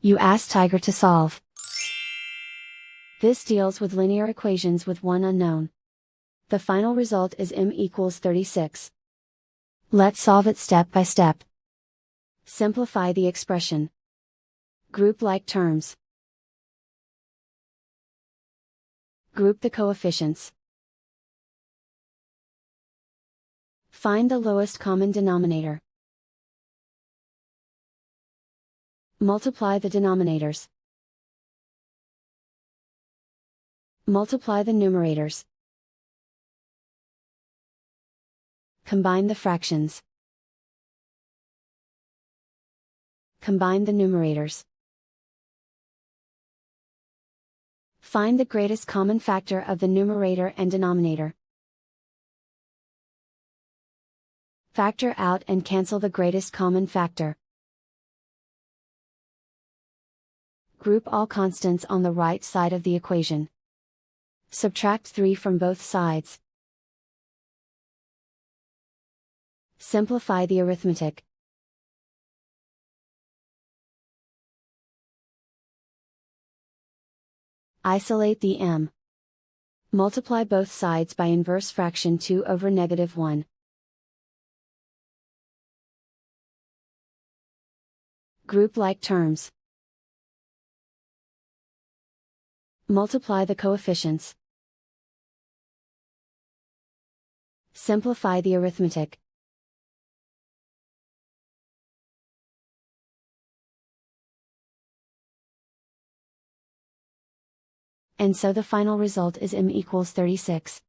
You ask Tiger to solve. This deals with linear equations with one unknown. The final result is m equals 36. Let's solve it step by step. Simplify the expression. Group like terms. Group the coefficients. Find the lowest common denominator. Multiply the denominators. Multiply the numerators. Combine the fractions. Combine the numerators. Find the greatest common factor of the numerator and denominator. Factor out and cancel the greatest common factor. Group all constants on the right side of the equation. Subtract 3 from both sides. Simplify the arithmetic. Isolate the m. Multiply both sides by inverse fraction 2 over -1. Group like terms. Multiply the coefficients. Simplify the arithmetic. And so the final result is m equals 36.